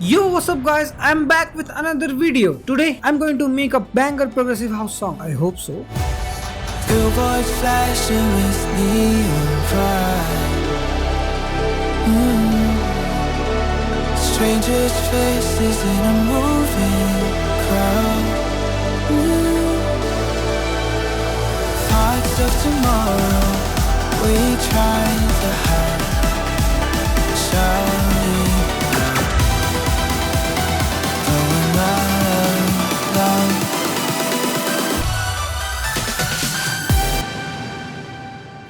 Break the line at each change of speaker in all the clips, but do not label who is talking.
Yo, what's up guys, I'm back with another video. Today I'm going to make a banger progressive house song. I hope so.
Billboards flashing with neon pride. Strangers' faces in a moving crowd. Thoughts of tomorrow we try to hide. Shouting out, going out loud.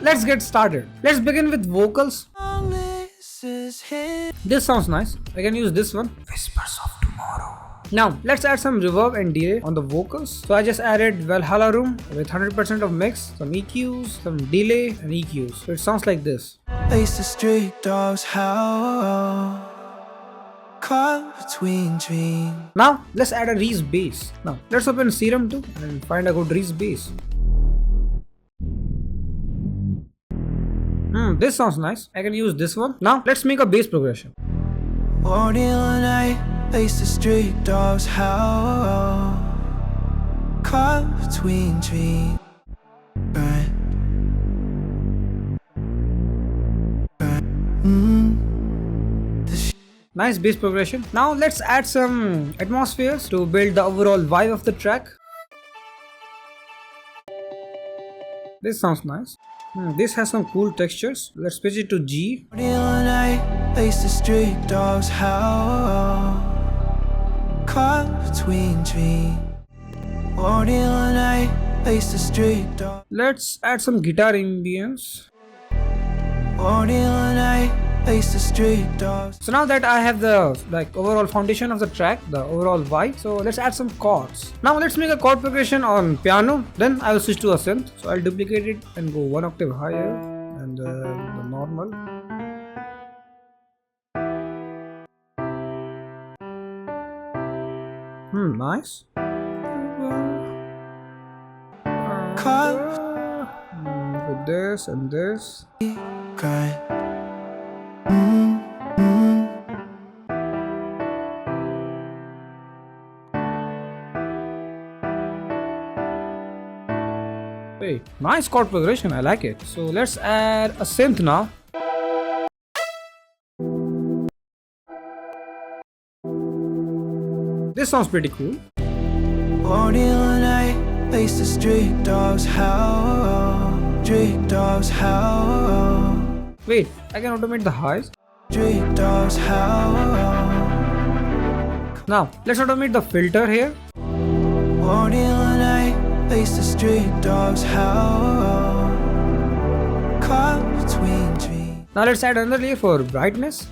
Let's get started. Let's begin with vocals. This sounds nice. I can use this one. Whispers of Tomorrow. Now let's add some reverb and delay on the vocals. So I just added Valhalla Room with 100% of mix, some EQs, some delay and EQs. So it sounds like this.
Face the street dogs howl, caught between dreams.
Now let's add a Reese bass. Now let's open Serum 2 and find a good Reese bass. This sounds nice. I can use this one. Now let's make a bass progression.
Morning all night, face the street dogs howl, caught between dreams.
Nice bass progression. Now let's add some atmospheres to build the overall vibe of the track. This sounds nice. This has some cool textures. Let's switch it to G.
Morning all night, face the street dogs howl, caught between dreams. Morning all night, face the street dogs.
Let's add some guitar ambience.
Morning all night, face the street dogs.
So now that I have the overall foundation of the track, the overall vibe, so let's add some chords. Now let's make a chord progression on piano. Then I will switch to a synth. So I'll duplicate it and go one octave higher and the normal. Nice. With this and this.
Grind.
Hey, nice chord progression, I like it. So let's add a synth now. This sounds pretty cool.
Morning all night, face the street dogs howl, street dogs howl.
Wait, I can automate the highs.
Street dogs howl.
Now let's automate the filter here.
Morning all night, face the street dogs howl, caught between dreams.
Now let's add another layer for brightness.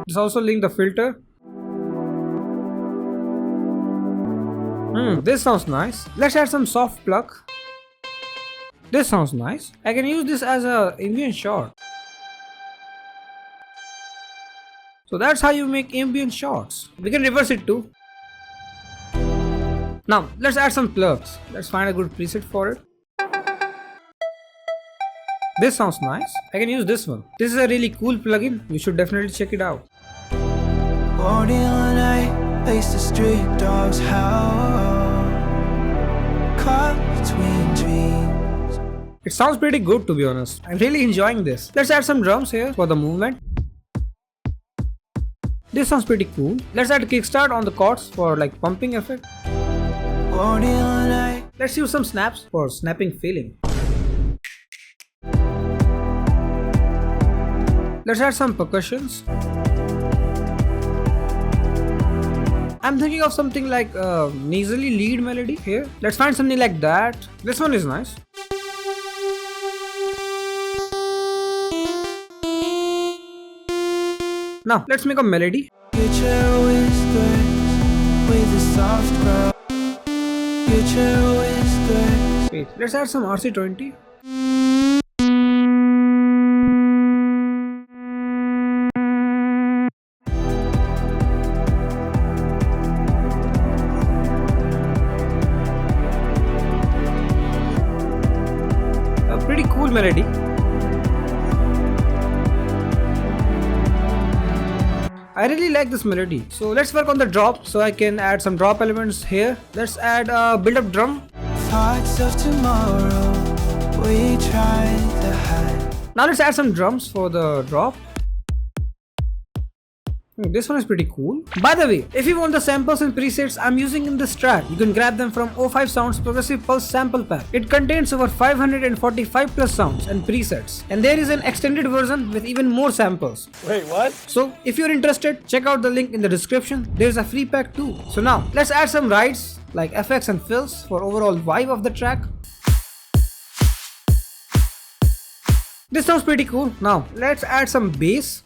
Let's also link the filter. This sounds nice. Let's add some soft pluck. This sounds nice. I can use this as a ambient shot. So that's how you make ambient shots. We can reverse it too. Now let's add some plugs. Let's find a good preset for it. This sounds nice. I can use this one. This is a really cool plugin. You should definitely check it out.
Morning all night, face the street dogs howl, caught between dreams.
It sounds pretty good, to be honest. I'm really enjoying this. Let's add some drums here for the movement. This sounds pretty cool. Let's add kickstart on the chords for pumping effect.
Morning all night.
Let's use some snaps for snapping feeling. Let's add some percussions. I'm thinking of something like nasally lead melody here. Let's find something like that. This one is nice. Now let's make a melody.
Get your whispers with a soft growl. Get your whispers.
Wait, let's add some RC20. A pretty cool melody. I really like this melody. So let's work on the drop. So I can add some drop elements here. Let's add a build-up drum.
Thoughts of tomorrow, we tried to hide.
Now let's add some drums for the drop. This one is pretty cool. By the way, if you want the samples and presets I'm using in this track, you can grab them from O5 Sounds Progressive Pulse Sample Pack. It contains over 545 plus sounds and presets. And there is an extended version with even more samples.
Wait, what?
So if you're interested, check out the link in the description. There's a free pack too. So now let's add some rides like effects and fills for overall vibe of the track. This sounds pretty cool. Now let's add some bass.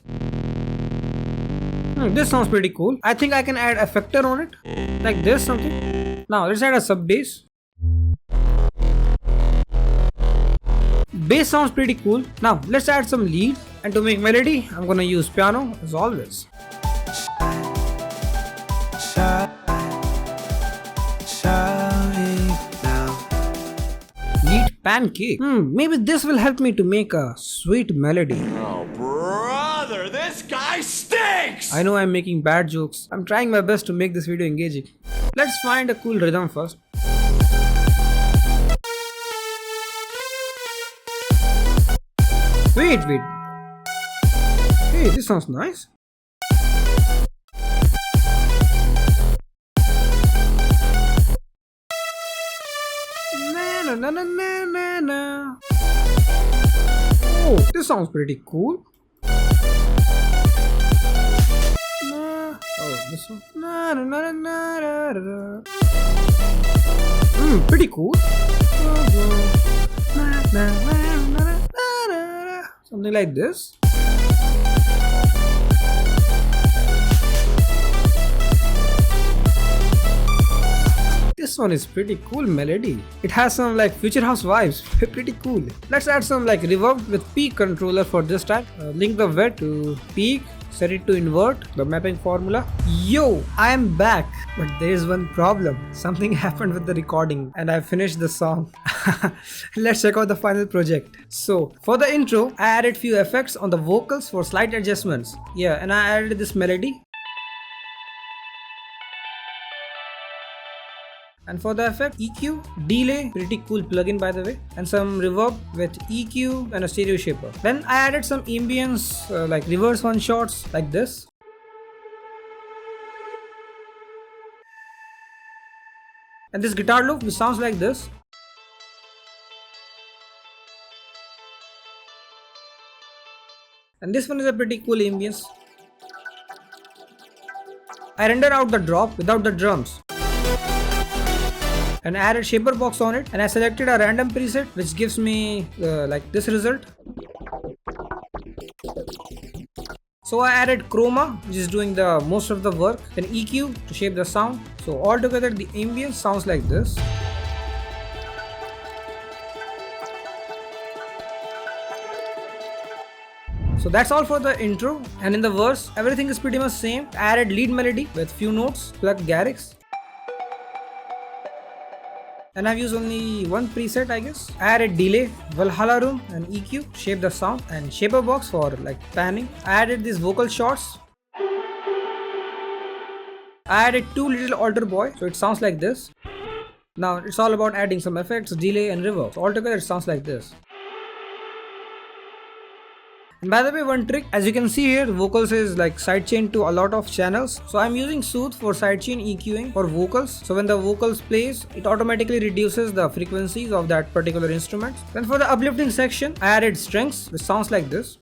This sounds pretty cool. I think I can add a effector on it, like this something. Now let's add a sub bass. Bass sounds pretty cool. Now let's add some lead, and to make melody, I'm gonna use piano as always. Lead pancake. Maybe this will help me to make a sweet melody.
Oh, brother, this guy stinks!
I know I'm making bad jokes. I'm trying my best to make this video engaging. Let's find a cool rhythm first. Wait. Hey, this sounds nice. Na. Oh, this sounds pretty cool. Oh, this one. Pretty cool. Something like this. This one is pretty cool melody. It has some like future house vibes. Pretty cool. Let's add some like reverb with peak controller for this track. Link the wet to peak. Set it to invert the mapping formula. Yo, I am back. But there is one problem. Something happened with the recording and I finished the song. Let's check out the final project. So for the intro, I added few effects on the vocals for slight adjustments. Yeah, and I added this melody. And for the effect, EQ, delay, pretty cool plugin by the way, and some reverb with EQ and a stereo shaper. Then I added some ambience like reverse one shots like this. And this guitar loop which sounds like this. And this one is a pretty cool ambience. I rendered out the drop without the drums. And added shaper box on it, and I selected a random preset which gives me like this result. So I added chroma which is doing the most of the work, then EQ to shape the sound. So altogether the ambience sounds like this. So that's all for the intro, and in the verse everything is pretty much same. I added lead melody with few notes, plug Garrix. And I've used only one preset I guess. I added delay, Valhalla room and EQ to shape the sound, and shaper box for like panning. I added these vocal shots. I added two little altar boy, so it sounds like this. Now it's all about adding some effects, delay and reverb. So altogether it sounds like this. And by the way, one trick, as you can see here, vocals is like sidechained to a lot of channels. So I'm using Soothe for sidechain EQing for vocals. So when the vocals plays, it automatically reduces the frequencies of that particular instrument. Then for the uplifting section, I added strings, which sounds like this.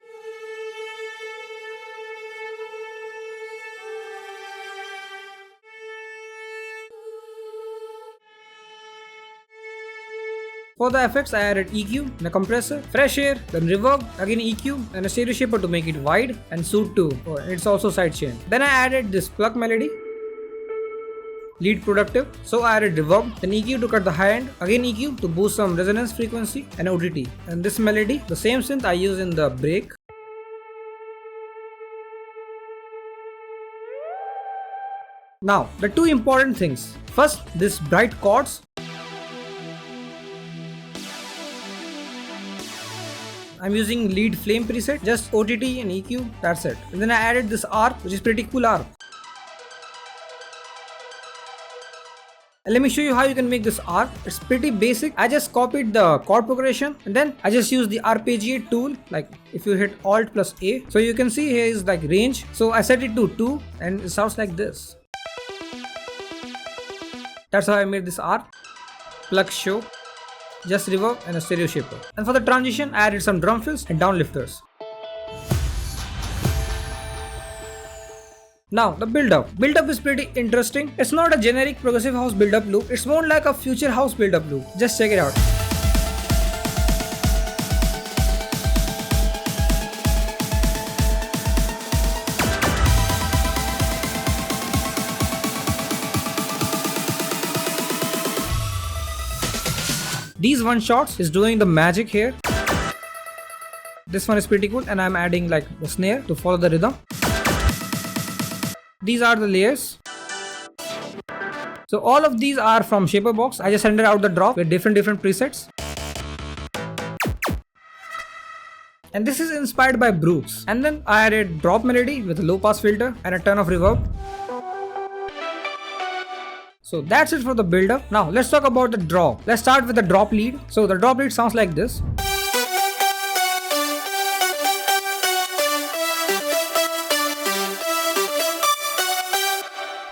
For the effects, I added EQ and a compressor, fresh air, then reverb, again EQ and a stereo shaper to make it wide, and Soothe too. Oh, it's also sidechained. Then I added this plug melody, lead productive. So I added reverb, then EQ to cut the high end, again EQ to boost some resonance frequency, and OTT. And this melody, the same synth I use in the break. Now, the two important things. First, this bright chords. I'm using lead flame preset, just OTT and EQ, that's it. And then I added this arc, which is pretty cool arc. And let me show you how you can make this arc. It's pretty basic. I just copied the chord progression and then I just used the arpeggiate tool. Like if you hit Alt plus A. So you can see here is like range. So I set it to 2 and it sounds like this. That's how I made this arc. Plug show. Just reverb and a stereo shaper. And for the transition, I added some drum fills and downlifters. Now the build-up. Build-up is pretty interesting. It's not a generic progressive house build-up loop. It's more like a future house build-up loop. Just check it out. These one shots is doing the magic here. This one is pretty cool and I'm adding like the snare to follow the rhythm. These are the layers. So all of these are from Shaper Box. I just rendered out the drop with different presets. And this is inspired by Brooks. And then I added drop melody with a low pass filter and a ton of reverb. So that's it for the build up. Now let's talk about the drop. Let's start with the drop lead. So the drop lead sounds like this.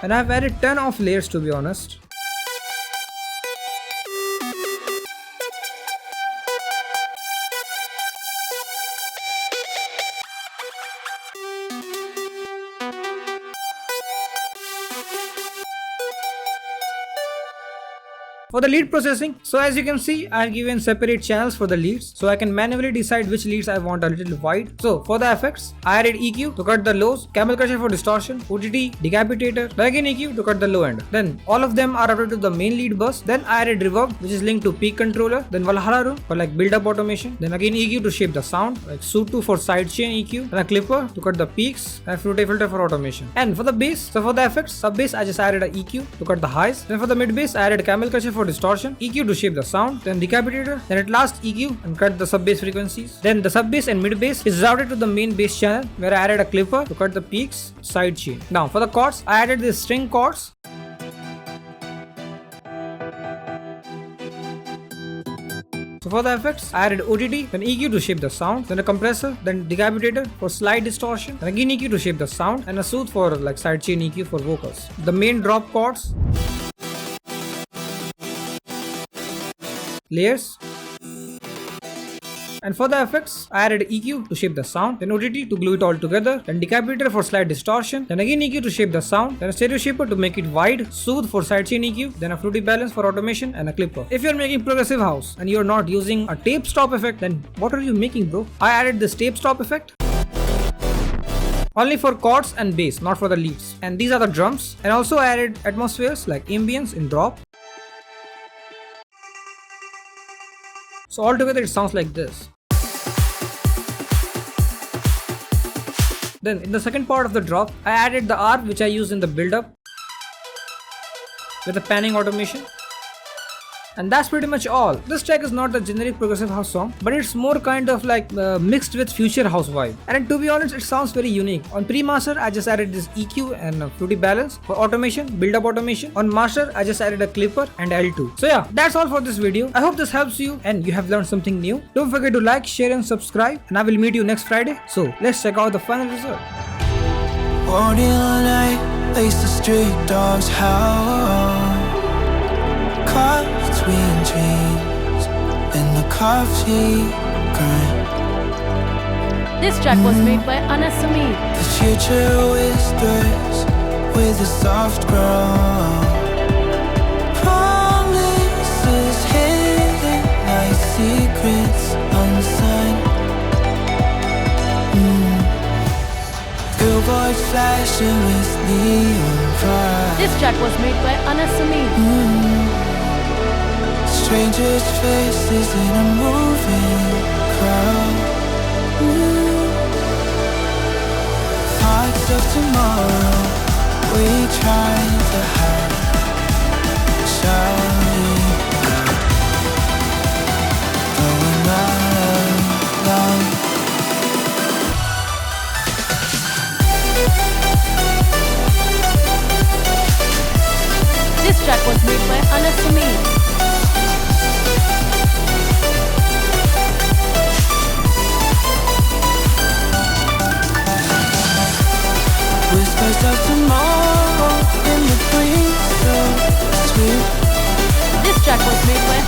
And I've added 10 of layers to be honest. For the lead processing, so as you can see, I have given separate channels for the leads, so I can manually decide which leads I want a little wide. So for the effects, I added EQ to cut the lows, camel crusher for distortion, OTT, decapitator, then again EQ to cut the low end. Then all of them are routed to the main lead bus. Then I added reverb, which is linked to peak controller, then Valhalla room for like build up automation, then again EQ to shape the sound, like Suit 2 for sidechain EQ, and a clipper to cut the peaks, and Fruity filter for automation. And for the bass, so for the effects, sub bass I just added a EQ to cut the highs. Then for the mid bass, I added camel crusher for distortion, EQ to shape the sound, then decapitator, then at last EQ and cut the sub bass frequencies. Then the sub bass and mid bass is routed to the main bass channel where I added a clipper to cut the peaks, sidechain. Now for the chords, I added these string chords. So for the effects, I added OTT, then EQ to shape the sound, then a compressor, then decapitator for slide distortion, and again EQ to shape the sound, and a Soothe for like sidechain EQ for vocals. The main drop chords, layers, and for the effects, I added EQ to shape the sound, then OTT to glue it all together, then decapitator for slight distortion, then again EQ to shape the sound, then a stereo shaper to make it wide, Soothe for sidechain EQ, then a fruity balance for automation, and a clipper. If you're making progressive house and you're not using a tape stop effect, then what are you making, bro? I added this tape stop effect only for chords and bass, not for the leads. And these are the drums, and also I added atmospheres like ambience in drop. So altogether it sounds like this. Then in the second part of the drop, I added the arc which I used in the build-up with the panning automation. And that's pretty much all. This track is not the generic progressive house song, but it's more kind of like mixed with future house vibe. And to be honest, it sounds very unique. On pre-master, I just added this EQ and fruity balance. For automation, build-up automation. On master, I just added a clipper and L2. So yeah, that's all for this video. I hope this helps you and you have learned something new. Don't forget to like, share and subscribe, and I will meet you next Friday. So let's check out the final result.
Warning all night, lace the street dogs howl. Caught between dreams in the coffee grind.
This track was made by Anasami.
The future whispers with a soft growl. Promises hidden like secrets unsigned. Billboards flashing with neon pride.
This track was made by Anasami.
Strangers' faces in a moving crowd. Parts of tomorrow we try to hide, shouting out, going out loud.
Anasami.
Whispers of tomorrow in the breeze, so sweet.
This track was made by